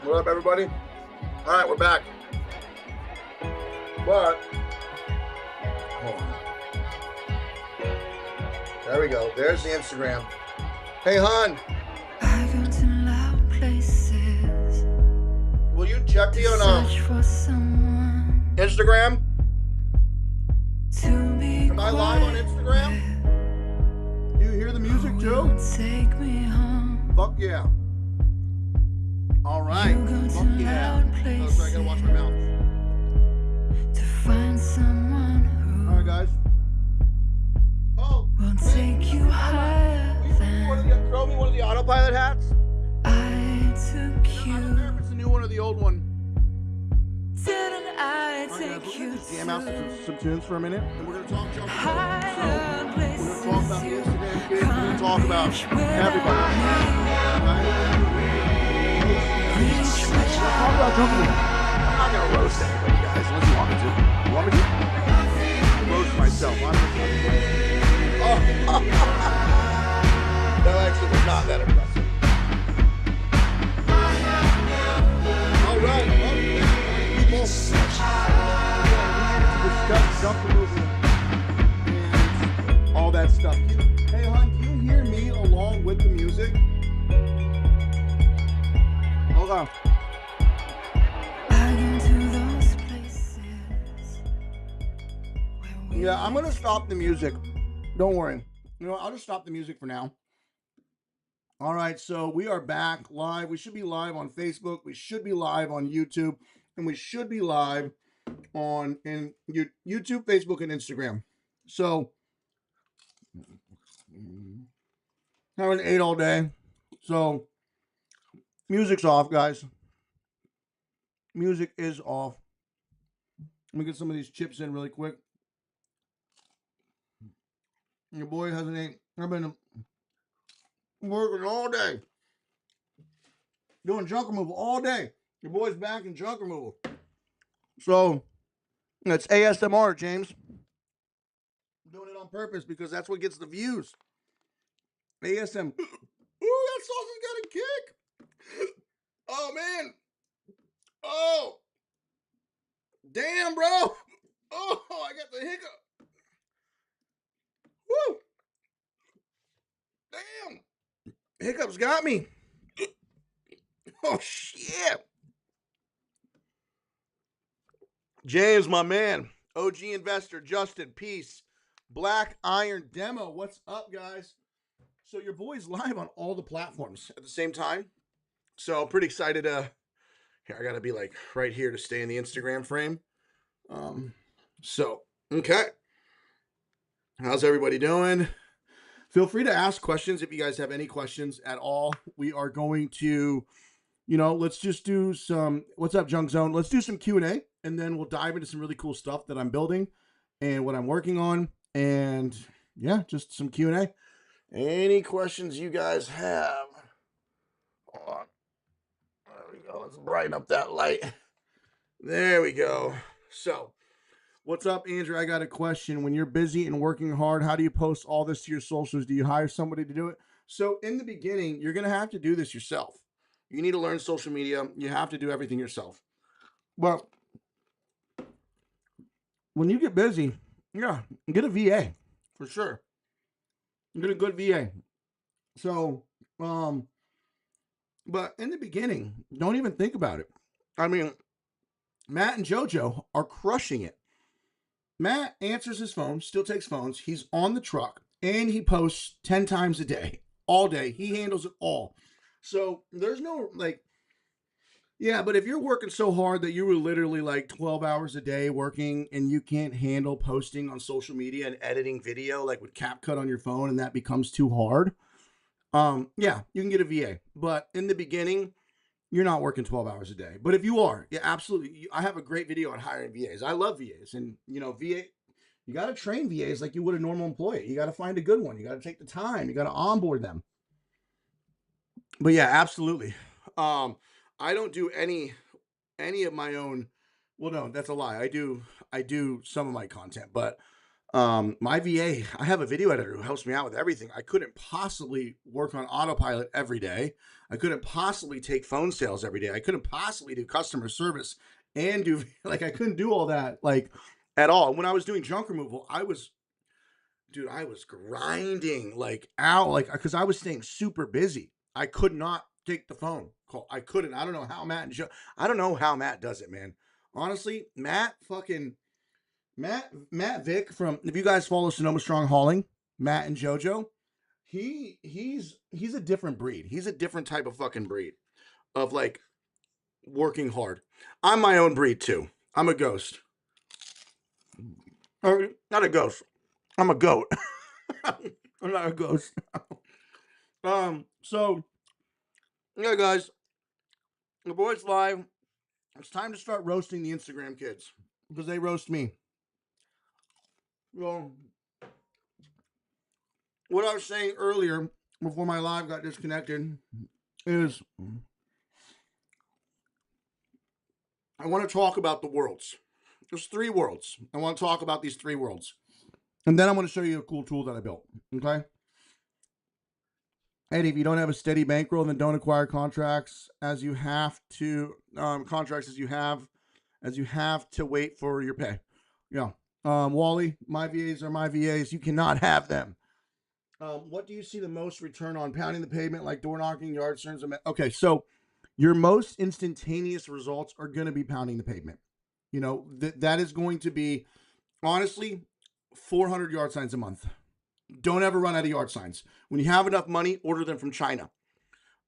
What up, everybody? All right, we're back. But, hold on. There we go. There's the Instagram. Hey, hon. I go to loud places. Will you check me on Search for someone Instagram? to be Am I live on Instagram? Do you hear the music, Joe? Take me home. Fuck yeah. All right. You go Fuck to yeah. loud Oh, sorry, I gotta watch my mouth. To find someone who All right, guys. Oh, will take you higher than throw me one of the autopilot hats. I took I don't know you. if it's the new one or the old one. Didn't I All right, guys, take we're you gonna just jam out to some tunes for a minute, and we're gonna talk junk. higher We're places? gonna talk about the Instagram kids. We're gonna talk about everybody. Talk about junk. I'm not gonna roast anybody, guys, unless you want me to. You want me to? Roast myself. Oh, that actually was not that impressive. All right, people. Discuss junk removal and all that stuff. Hey, hon, can you hear me along with the music? Hold on. I go to those places where we Yeah, I'm gonna stop the music. Don't worry. You know, I'll just stop the music for now. All right, so we are back live. We should be live on Facebook. We should be live on YouTube, and we should be live on YouTube, Facebook, and Instagram. So, haven't ate all day, so music's off, guys. Music is off. Let me get some of these chips in really quick. Your boy hasn't ate. I've been working all day, doing junk removal all day. Your boy's back in junk removal. So, it's ASMR, James. I'm doing it on purpose because that's what gets the views. ASM. Ooh, that sausage got a kick. Oh, man. Oh. Damn, bro. Oh, I got the hiccup. Woo. Damn. Hiccups got me. Oh, shit. James, my man. OG investor, Justin, peace. Black Iron Demo. What's up, guys? So your boy's live on all the platforms at the same time. So I'm pretty excited. Here, I gotta be like right here to stay in the Instagram frame. So okay. How's everybody doing? Feel free to ask questions if you guys have any questions at all. We are going to, let's just do some. What's up, Junk Zone? Let's do some Q&A, and then we'll dive into some really cool stuff that I'm building and what I'm working on, and yeah, just some Q&A. Any questions you guys have? Hold on. There we go. Let's brighten up that light. There we go. So, what's up, Andrew? I got a question. When you're busy and working hard, how do you post all this to your socials? Do you hire somebody to do it? So, in the beginning, you're going to have to do this yourself. You need to learn social media. You have to do everything yourself. But when you get busy, yeah, get a VA for sure. Get a good VA. So, but in the beginning, don't even think about it. I mean, Matt and JoJo are crushing it. Matt answers his phone, still takes phones. He's on the truck, and he posts 10 times a day, all day. He handles it all. So there's no, yeah, but if you're working so hard that you were literally like 12 hours a day working and you can't handle posting on social media and editing video, like with CapCut on your phone, and that becomes too hard, yeah, you can get a VA. But in the beginning, you're not working 12 hours a day. But if you are, yeah, absolutely. I have a great video on hiring VAs. I love VAs. And, VA, you got to train VAs like you would a normal employee. You got to find a good one. You got to take the time. You got to onboard them. But yeah, absolutely. I don't do any of my own. Well, no, that's a lie. I do some of my content, but My VA, I have a video editor who helps me out with everything. I couldn't possibly work on autopilot every day. I couldn't possibly take phone sales every day. I couldn't possibly do customer service and do like I couldn't do all that like at all. When I was doing junk removal, I was grinding like out like because I was staying super busy. I could not take the phone call. I couldn't. I don't know how I don't know how Matt does it, man. Honestly, Matt Vick from if you guys follow Sonoma Strong Hauling, Matt and JoJo, he's a different breed. He's a different type of fucking breed of like working hard. I'm my own breed too. I'm a ghost. Or not a ghost. I'm a goat. I'm not a ghost. So yeah, guys, the boys live. It's time to start roasting the Instagram kids because they roast me. Well, what I was saying earlier before my live got disconnected is I want to talk about the worlds. There's 3 worlds. I want to talk about these 3 worlds. And then I'm going to show you a cool tool that I built. Okay? Eddie, if you don't have a steady bankroll, then don't acquire contracts as you have to as you have to wait for your pay. Yeah. Wally, my VAs are my VAs. You cannot have them. What do you see the most return on? Pounding the pavement, like door knocking, yard signs? Okay, so your most instantaneous results are going to be pounding the pavement. You know, that is going to be, honestly, 400 yard signs a month. Don't ever run out of yard signs. When you have enough money, order them from China.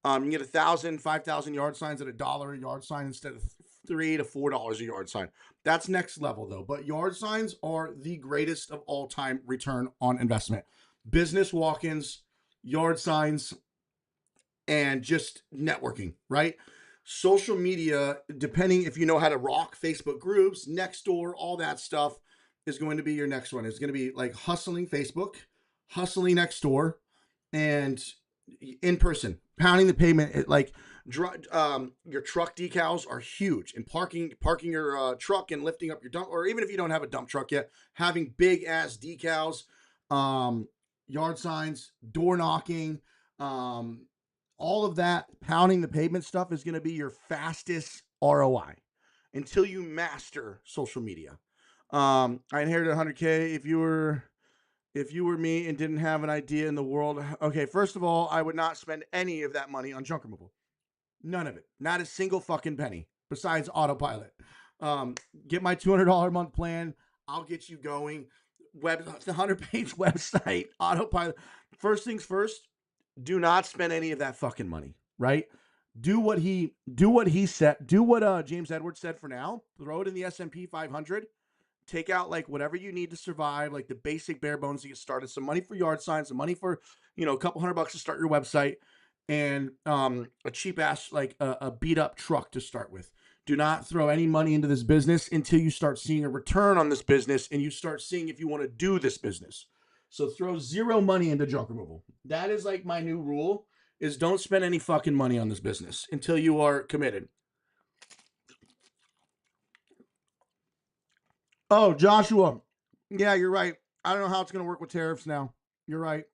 You can get 1,000, 5,000 yard signs at $1 a yard sign instead of $3 to $4 a yard sign. That's next level though. But yard signs are the greatest of all time return on investment. Business walk-ins, yard signs, and just networking, right? Social media, depending if you know how to rock Facebook groups, Nextdoor, all that stuff is going to be your next one. It's going to be like hustling Facebook, hustling Nextdoor, and in person, pounding the pavement. Your truck decals are huge, and parking your truck and lifting up your dump, or even if you don't have a dump truck yet, having big ass decals, yard signs, door knocking, all of that pounding the pavement stuff is going to be your fastest ROI until you master social media. I inherited 100K. If you were me and didn't have an idea in the world, okay, first of all, I would not spend any of that money on junk removal. None of it. Not a single fucking penny besides autopilot. Get my $200 a month plan. I'll get you going. The 100-page website, autopilot. First things first, do not spend any of that fucking money, right? Do what he said. Do what James Edwards said for now. Throw it in the S&P 500. Take out like whatever you need to survive, like the basic bare bones to get started. Some money for yard signs, some money for, a couple $100 to start your website, and a cheap ass, like a beat up truck to start with. Do not throw any money into this business until you start seeing a return on this business and you start seeing if you want to do this business. So throw 0 money into junk removal. That is like my new rule, is don't spend any fucking money on this business until you are committed. Oh, Joshua. Yeah, you're right. I don't know how it's going to work with tariffs now. You're right.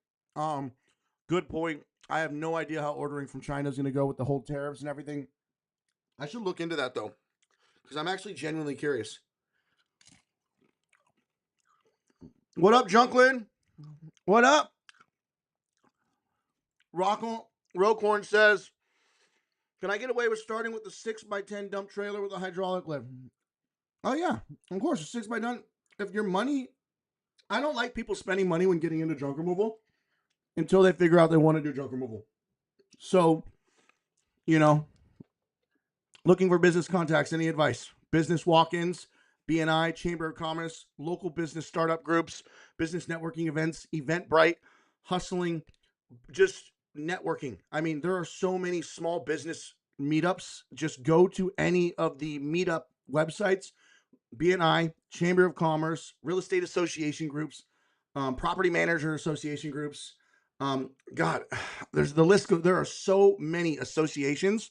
Good point. I have no idea how ordering from China is going to go with the whole tariffs and everything. I should look into that though, because I'm actually genuinely curious. What up, Junklin? What up? Rocorn says, can I get away with starting with the 6x10 dump trailer with a hydraulic lift? Oh yeah, of course, a 6x10. If your money, I don't like people spending money when getting into junk removal until they figure out they want to do junk removal. So, looking for business contacts, any advice? Business walk-ins, BNI, Chamber of Commerce, local business startup groups, business networking events, Eventbrite, hustling, just networking. I mean, there are so many small business meetups. Just go to any of the meetup websites, BNI, Chamber of Commerce, real estate association groups, property manager association groups. God, there's the list. There are so many associations.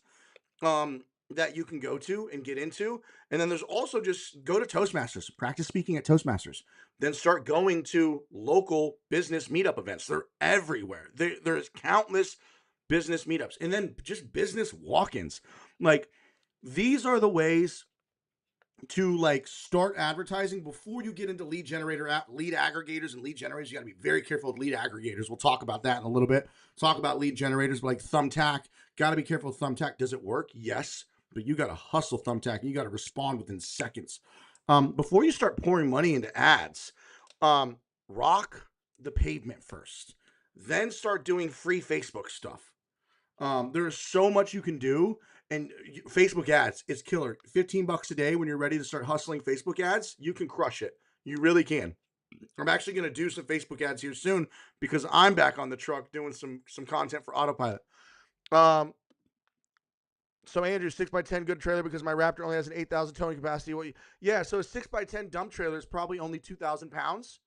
that you can go to and get into. And then there's also just go to Toastmasters, practice speaking at Toastmasters, then start going to local business meetup events. They're everywhere. There's countless business meetups and then just business walk-ins. Like these are the ways to like start advertising before you get into lead aggregators and lead generators. You got to be very careful with lead aggregators. We'll talk about that in a little bit. Talk about lead generators like Thumbtack. Got to be careful with Thumbtack. Does it work? Yes, but you got to hustle Thumbtack and you got to respond within seconds. Before you start pouring money into ads, rock the pavement first, then start doing free Facebook stuff. There's so much you can do, and Facebook ads is killer. $15 a day when you're ready to start hustling Facebook ads, you can crush it. You really can. I'm actually going to do some Facebook ads here soon because I'm back on the truck doing some content for Autopilot. So Andrew, 6x10 good trailer because my Raptor only has an 8,000 towing capacity. Yeah, so a 6x10 dump trailer is probably only 2,000 pounds,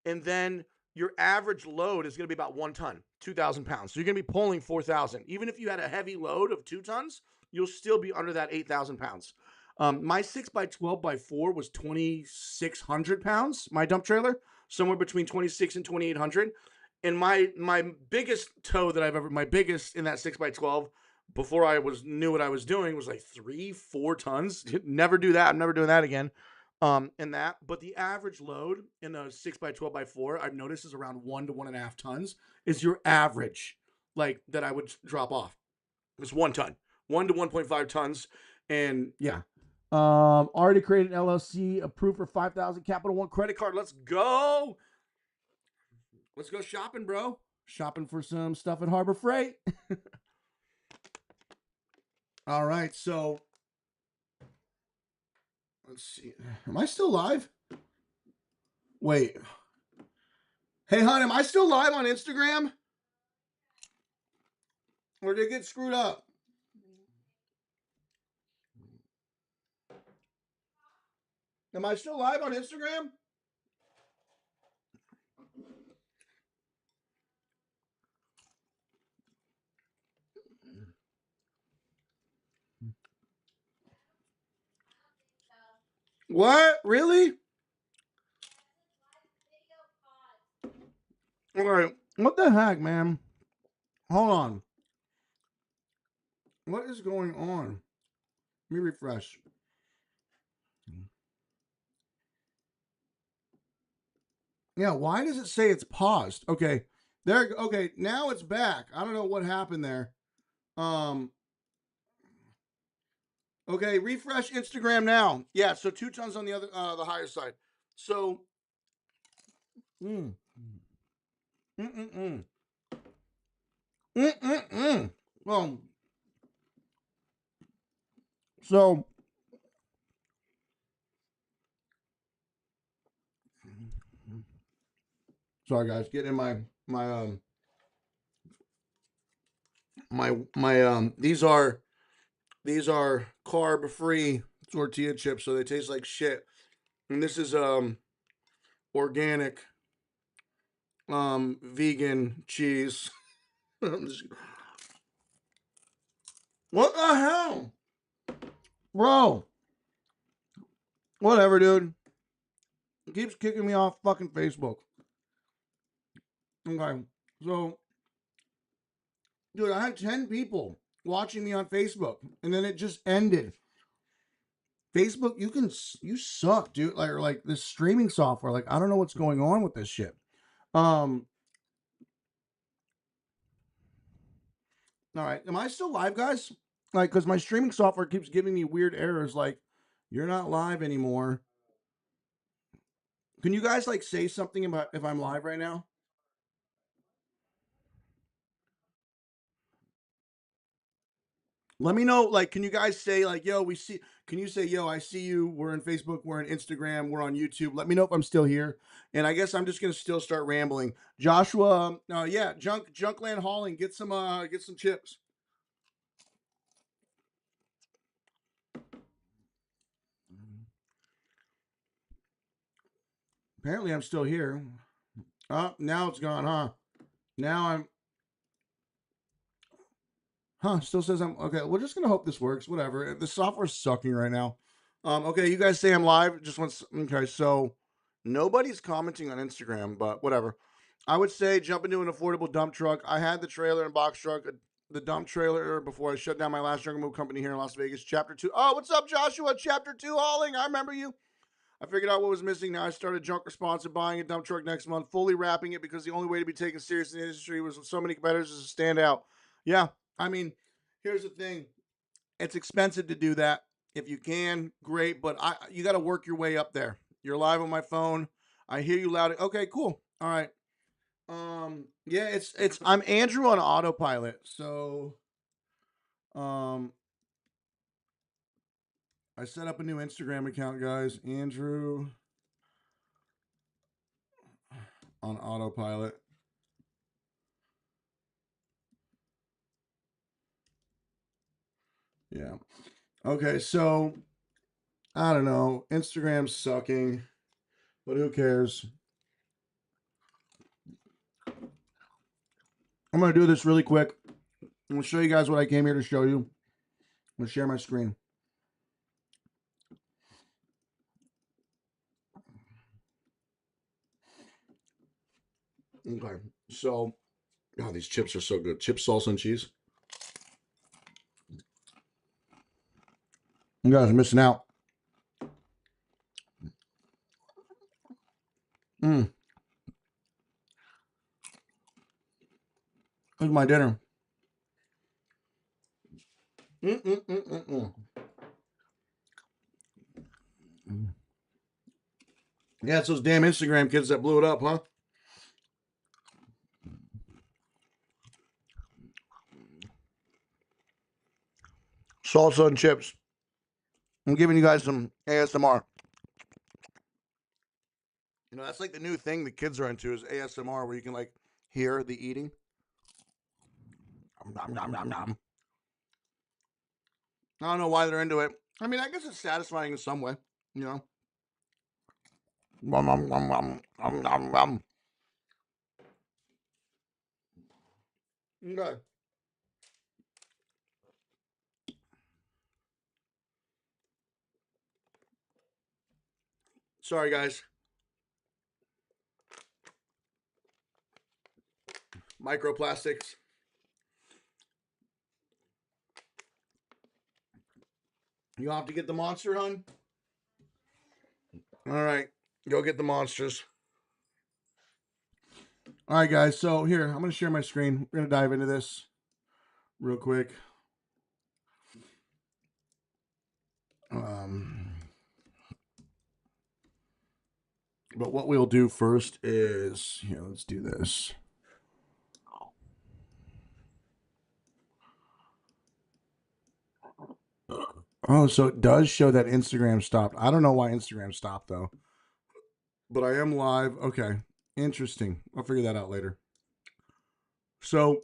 and then your average load is going to be about 1 ton, 2,000 pounds. So you're going to be pulling 4,000. Even if you had a heavy load of 2 tons, you'll still be under that 8,000 pounds. My 6x12x4 was 2,600 pounds, my dump trailer, somewhere between 26 and 2,800. And my biggest tow that I've ever, my biggest in that 6x12 before I knew what I was doing was like 3-4 tons. Never do that. I'm never doing that again. In that, but the average load in a 6x12x4 I've noticed is around 1 to 1.5 tons is your average, like that I would drop off. It's 1 ton, 1 to 1.5 tons, and yeah. Already created an LLC, approved for 5,000 Capital One credit card. Let's go. Let's go shopping, bro. Shopping for some stuff at Harbor Freight. All right, so let's see. Am I still live? Wait. Hey, hon, am I still live on Instagram? Or did it get screwed up? Am I still live on Instagram? What? Really? All right. What the heck, man? Hold on. What is going on? Let me refresh. Yeah, why does it say it's paused? Okay. There. Okay, now it's back. I don't know what happened there. Okay, refresh Instagram now. Yeah, so 2 tons on the other the higher side. So mm. Mm-mm-mm. Mm-mm-mm. Well, so sorry guys, getting in my these are carb free tortilla chips, so they taste like shit. And this is organic vegan cheese. What the hell? Bro. Whatever, dude. It keeps kicking me off fucking Facebook. Okay. So, dude, I had 10 people watching me on Facebook, and then it just ended. Facebook, you suck, dude. Like this streaming software. Like, I don't know what's going on with this shit. All right. Am I still live, guys? Like, because my streaming software keeps giving me weird errors, like, you're not live anymore. Can you guys like say something about if I'm live right now? Let me know. Like, can you guys say like, yo, we see? Can you say, yo, I see you? We're on Facebook. We're on Instagram. We're on YouTube. Let me know if I'm still here. And I guess I'm just gonna still start rambling. Joshua, yeah, Junkland Hauling. Get some chips. Apparently, I'm still here. Oh, now it's gone, huh? Now I'm. Still says I'm okay. We're just gonna hope this works. Whatever. The software's sucking right now. Okay, you guys say I'm live. Just once. Okay, so nobody's commenting on Instagram, but whatever. I would say jump into an affordable dump truck. I had the trailer and box truck, the dump trailer before I shut down my last jungle move company here in Las Vegas. Chapter 2. Oh, what's up, Joshua? Chapter 2 hauling. I remember you. I figured out what was missing. Now I started junk responsive, buying a dump truck next month, fully wrapping it because the only way to be taken serious in the industry was with so many competitors is to stand out. Yeah, I mean, here's the thing: it's expensive to do that. If you can, great, but you got to work your way up there. You're live on my phone. I hear you loud. Okay, cool. All right. Yeah, it's I'm Andrew on autopilot. So um I set up a new Instagram account, guys. Andrew on autopilot. Yeah. Okay, so I don't know. Instagram's sucking, but who cares? I'm gonna do this really quick. I'm gonna show you guys what I came here to show you. I'm gonna share my screen. Okay, so oh, these chips are so good. Chips, salsa, and cheese. You guys are missing out. Here's my dinner. Yeah, it's those damn Instagram kids that blew it up, huh? Salsa and chips. I'm giving you guys some ASMR. You know, that's like the new thing the kids are into is ASMR, where you can like hear the eating. Nom, nom, nom, nom. I don't know why they're into it. I mean, I guess it's satisfying in some way, you know. Nom, nom, nom, nom, nom, nom, nom. Okay. Sorry, guys. Microplastics. You have to get the monster, hun? All right. Go get the monsters. All right, guys. So here, I'm going to share my screen. We're going to dive into this real quick. But what we'll do first is, here, let's do this. Oh, so it does show that Instagram stopped. I don't know why Instagram stopped, though. But I am live. Okay. Interesting. I'll figure that out later. So,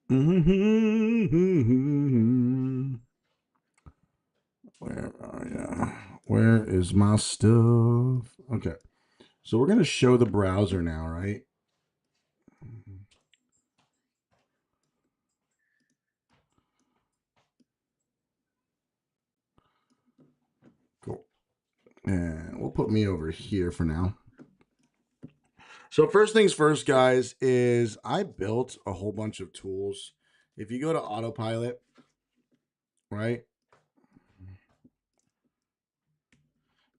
where are you? Where is my stuff? Okay. So we're going to show the browser now, right? Cool. And we'll put me over here for now. So first things first, guys, is I built a whole bunch of tools. If you go to autopilot, right?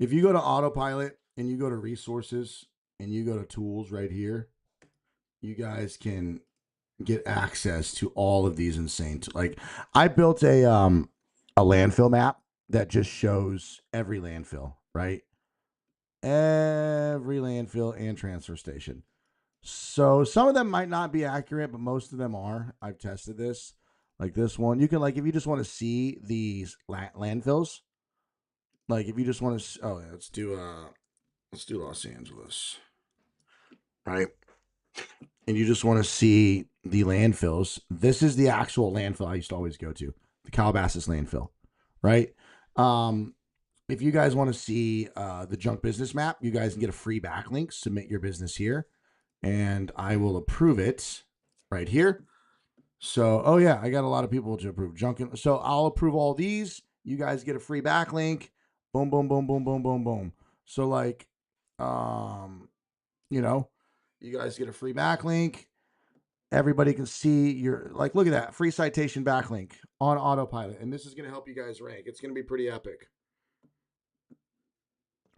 If you go to autopilot and you go to resources and you go to tools right here, you guys can get access to all of these insane. Like I built a landfill map that just shows every landfill, right? Every landfill and transfer station. So some of them might not be accurate, but most of them are. I've tested this. Like this one, you can like if you just want to see these landfills. Like if you just want to, oh, yeah, let's do Los Angeles, right? And you just want to see the landfills. This is the actual landfill I used to always go to, the Calabasas landfill, right? if you guys want to see the junk business map, you guys can get a free backlink, submit your business here, and I will approve it right here. So, oh yeah, I got a lot of people to approve junk. So I'll approve all these. You guys get a free backlink. Boom, boom, boom, boom, boom, boom, boom. So like, you know, you guys get a free backlink. Everybody can see your, like, look at that free citation backlink on autopilot. And this is going to help you guys rank. It's going to be pretty epic.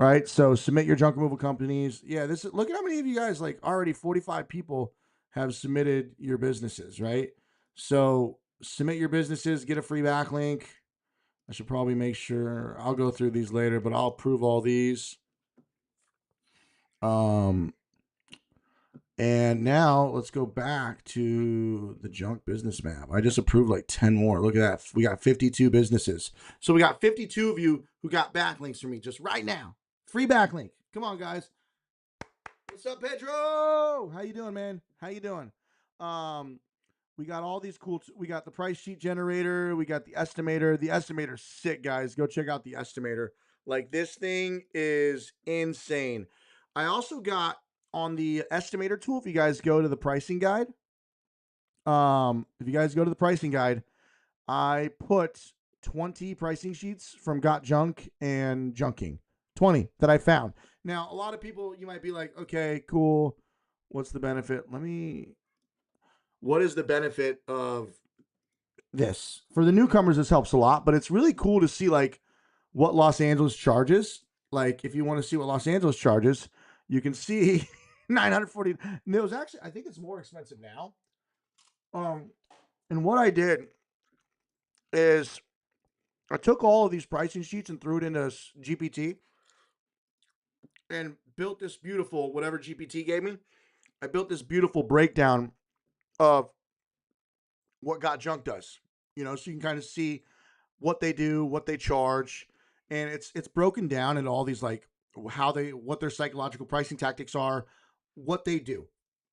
All right. So submit your junk removal companies. Yeah. This is, look at how many of you guys, like already 45 people have submitted your businesses, right? So submit your businesses, get a free backlink. I should probably make sure I'll go through these later, but I'll approve all these. And now let's go back to the junk business map. I just approved like 10 more. Look at that. We got 52 businesses. So we got 52 of you who got backlinks from me just right now. Free backlink. Come on, guys. What's up, Pedro? How you doing, man? How you doing? We got all these cool. We got the price sheet generator. We got the estimator. The estimator's sick, guys. Go check out the estimator. Like, this thing is insane. I also got on the estimator tool. If you guys go to the pricing guide, I put 20 pricing sheets from Got Junk and Junking. 20 that I found. Now, a lot of people, you might be like, okay, cool. What's the benefit? What is the benefit of this? For the newcomers, this helps a lot, but it's really cool to see like what Los Angeles charges. Like, if you want to see what Los Angeles charges, you can see 940. It was actually, I think it's more expensive now. And what I did is I took all of these pricing sheets and threw it into GPT and built this beautiful, whatever GPT gave me, I built this beautiful breakdown of what Got Junk does, so you can kind of see what they do, what they charge, and it's broken down into all these, like, what their psychological pricing tactics are, what they do,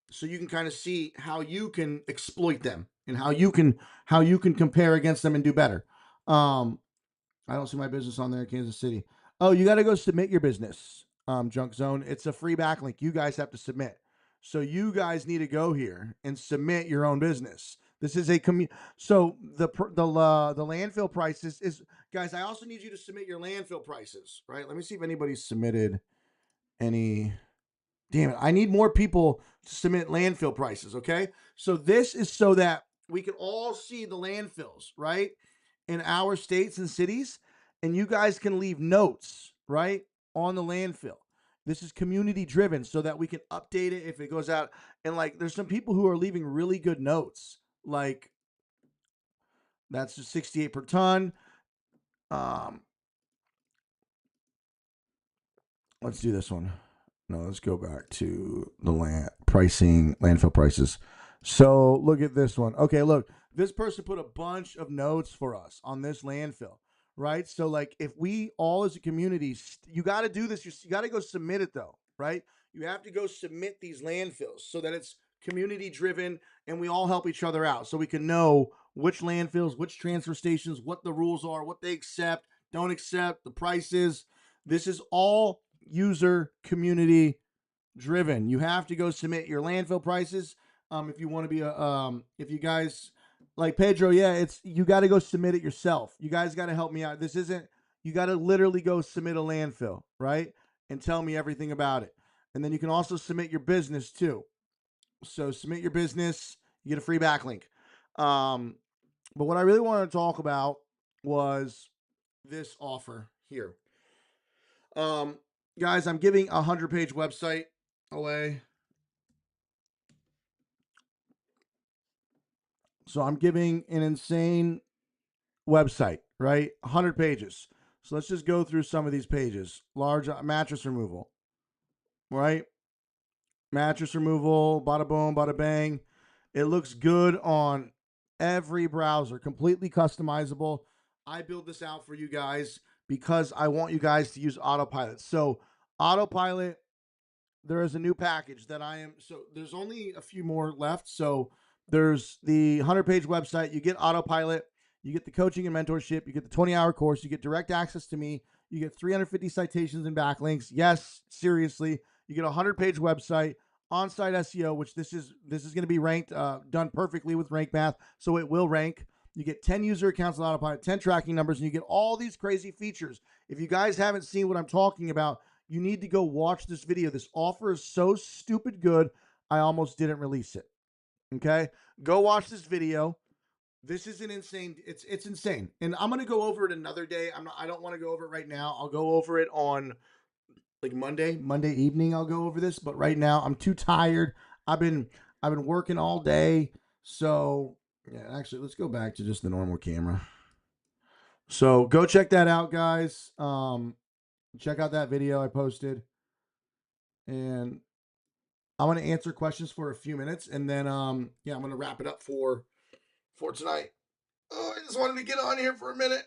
so you can kind of see how you can exploit them and how you can compare against them and do better. I don't see my business on there, Kansas City. Oh, you got to go submit your business, Junk Zone. It's a free backlink. You guys have to submit. So you guys need to go here and submit your own business. This is a so the landfill prices is, guys, I also need you to submit your landfill prices, right? Let me see if anybody's submitted any. Damn it. I need more people to submit landfill prices, okay? So this is so that we can all see the landfills, right, in our states and cities, and you guys can leave notes, right, on the landfill. This is community driven so that we can update it if it goes out. And like, there's some people who are leaving really good notes. Like, that's just 68 per ton. Let's do this one. No, let's go back to the landfill prices. So look at this one. Okay, look, this person put a bunch of notes for us on this landfill, right? So like, if we all as a community, you got to do this. You got to go submit it though, right? You have to go submit these landfills so that it's community driven and we all help each other out so we can know which landfills, which transfer stations, what the rules are, what they accept, don't accept, the prices. This is all user community driven. You have to go submit your landfill prices. If you want to be if you guys like Pedro, yeah, you got to go submit it yourself. You guys got to help me out. This isn't, you got to literally go submit a landfill, right? And tell me everything about it. And then you can also submit your business too. So submit your business, you get a free backlink. But what I really wanted to talk about was this offer here. Guys, I'm giving a 100-page website away. So I'm giving an insane website, right? 100 pages. So let's just go through some of these pages. Large mattress removal, right? Mattress removal, bada boom, bada bang. It looks good on every browser, completely customizable. I build this out for you guys because I want you guys to use Autopilot. So Autopilot, there is a new package that so there's only a few more left. So there's the 100-page website. You get Autopilot. You get the coaching and mentorship. You get the 20-hour course. You get direct access to me. You get 350 citations and backlinks. Yes, seriously. You get a 100-page website, on-site SEO, which this is going to be ranked, done perfectly with Rank Math, so it will rank. You get 10 user accounts on Autopilot, 10 tracking numbers, and you get all these crazy features. If you guys haven't seen what I'm talking about, you need to go watch this video. This offer is so stupid good, I almost didn't release it. Okay? Go watch this video. This is an insane, it's insane. And I'm gonna go over it another day. I don't want to go over it right now. I'll go over it on like Monday evening. I'll go over this, but right now I'm too tired. I've been working all day. So yeah, actually let's go back to just the normal camera. So go check that out, guys. Check out that video I posted. And I'm gonna answer questions for a few minutes, and then yeah, I'm gonna wrap it up for tonight. Oh, I just wanted to get on here for a minute.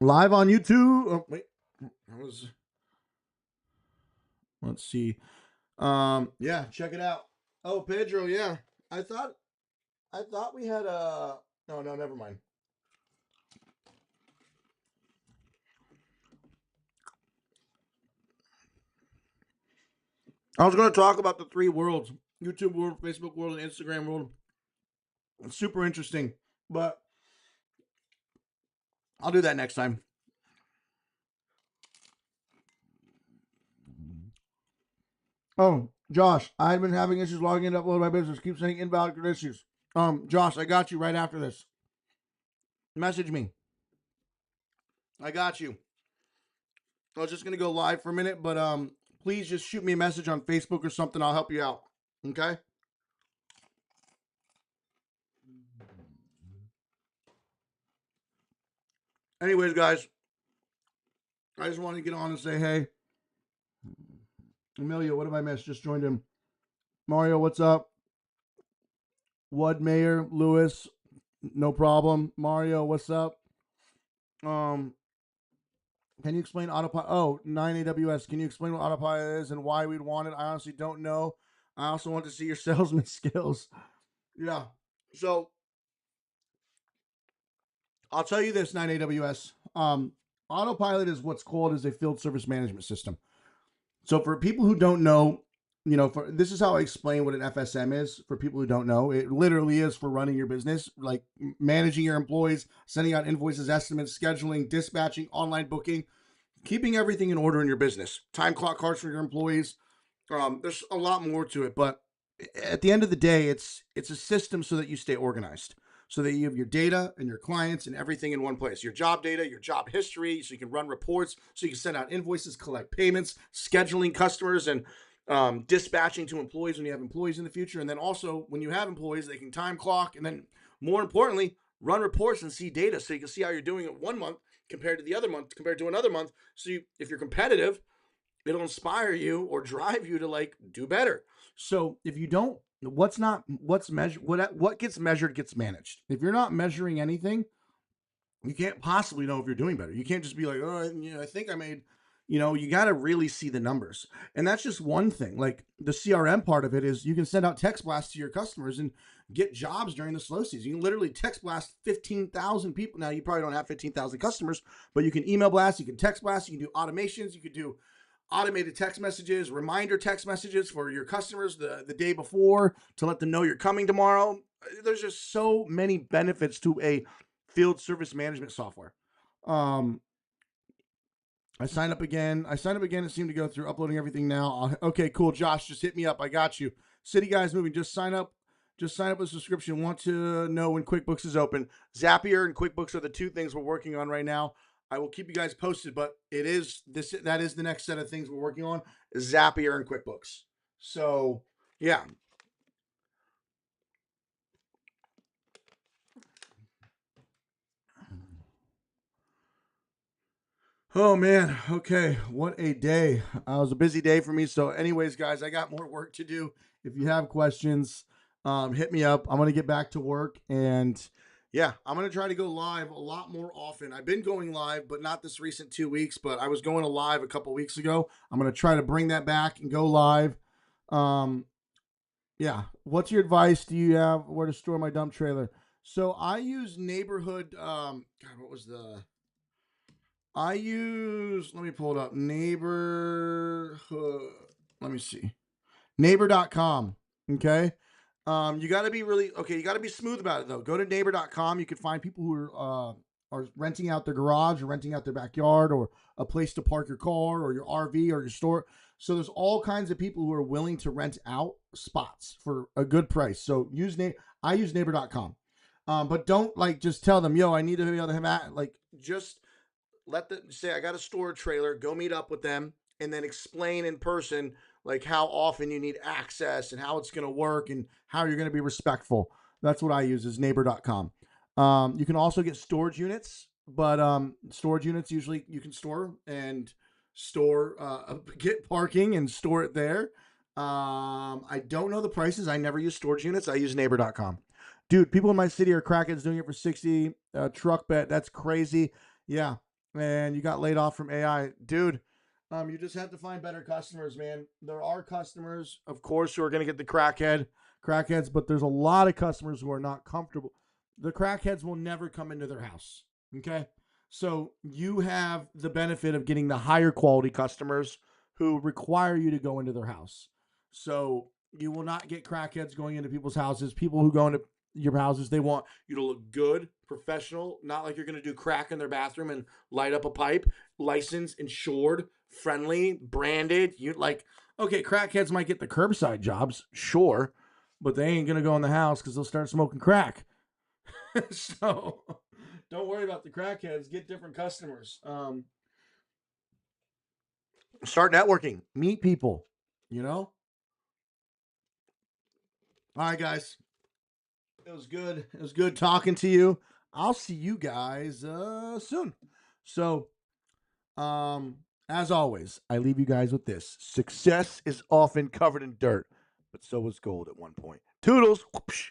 Live on YouTube. Oh, wait. Let's see. Yeah, check it out. Oh, Pedro, yeah. I thought we had a no, never mind. I was going to talk about the three worlds: YouTube world, Facebook world, and Instagram world. It's super interesting, but I'll do that next time. Oh, Josh, I've been having issues logging in to upload my business. Keep saying invalid issues. Josh, I got you right after this. Message me. I got you. I was just gonna go live for a minute, but please just shoot me a message on Facebook or something. I'll help you out. Okay? Anyways, guys, I just want to get on and say hey. Emilio, what have I missed? Just joined him. Mario, what's up? Wud Mayor, Lewis, no problem. Mario, what's up? Can you explain Autopilot? Oh, 9AWS. Can you explain what Autopilot is and why we'd want it? I honestly don't know. I also want to see your salesman skills. Yeah. So I'll tell you this, 9AWS. Autopilot is what's called as a field service management system. So for people who don't know, you know, this is how I explain what an FSM is for people who don't know. It literally is for running your business, like managing your employees, sending out invoices, estimates, scheduling, dispatching, online booking, keeping everything in order in your business. Time clock cards for your employees. There's a lot more to it, but at the end of the day, it's a system so that you stay organized, so that you have your data and your clients and everything in one place. Your job data, your job history, so you can run reports, so you can send out invoices, collect payments, scheduling customers, and dispatching to employees when you have employees in the future. And then also when you have employees, they can time clock, and then more importantly, run reports and see data, so you can see how you're doing it 1 month compared to the other month, compared to another month. So if you're competitive, it'll inspire you or drive you to like do better. So if you don't, what gets measured gets managed. If you're not measuring anything, you can't possibly know if you're doing better. You can't just be like, oh, I think I made, you got to really see the numbers. And that's just one thing. Like the CRM part of it is you can send out text blasts to your customers and get jobs during the slow season. You can literally text blast 15,000 people. Now you probably don't have 15,000 customers, but you can email blast, you can text blast, you can do automations, you could do automated text messages, reminder text messages for your customers the day before to let them know you're coming tomorrow. There's just so many benefits to a field service management software. I signed up again. It seemed to go through uploading everything now. Okay, cool. Josh, just hit me up. I got you. City Guys Moving. Just sign up with a subscription. Want to know when QuickBooks is open. Zapier and QuickBooks are the two things we're working on right now. I will keep you guys posted, but that is the next set of things we're working on, is Zapier and QuickBooks. So, yeah. Oh, man. Okay. What a day. It was a busy day for me. So anyways, guys, I got more work to do. If you have questions, hit me up. I'm going to get back to work, and yeah, I'm going to try to go live a lot more often. I've been going live, but not this recent 2 weeks, but I was going live a couple weeks ago. I'm going to try to bring that back and go live. Yeah. What's your advice? Do you have where to store my dump trailer? So I use Neighborhood. God, what was the? I use, let me pull it up, neighborhood. Let me see. Neighbor.com. Okay. You got to be really, okay, you got to be smooth about it though. Go to neighbor.com. You can find people who are renting out their garage or renting out their backyard or a place to park your car or your RV or your store. So there's all kinds of people who are willing to rent out spots for a good price. So I use neighbor.com. But don't like just tell them, yo, I need to be able to have like just let them say I got a storage trailer, go meet up with them, and then explain in person like how often you need access and how it's going to work and how you're going to be respectful. That's what I use is neighbor.com. You can also get storage units, but storage units usually you can store and get parking and store it there. I don't know the prices. I never use storage units. I use neighbor.com. Dude, people in my city are crackheads doing it for 60 truck bet. That's crazy. Yeah. And you got laid off from AI. Dude, you just have to find better customers, man. There are customers, of course, who are going to get the crackheads, but there's a lot of customers who are not comfortable. The crackheads will never come into their house. Okay. So you have the benefit of getting the higher quality customers who require you to go into their house. So you will not get crackheads going into people's houses. People who go into your houses, they want you to look good, professional, not like you're going to do crack in their bathroom and light up a pipe. Licensed, insured, friendly, branded. You like, okay, crackheads might get the curbside jobs, sure, but they ain't going to go in the house because they'll start smoking crack. So don't worry about the crackheads. Get different customers. Start networking. Meet people, you know? All right, guys. It was good. It was good talking to you. I'll see you guys soon. So, as always, I leave you guys with this. Success is often covered in dirt, but so is gold at one point. Toodles. Whoopsh.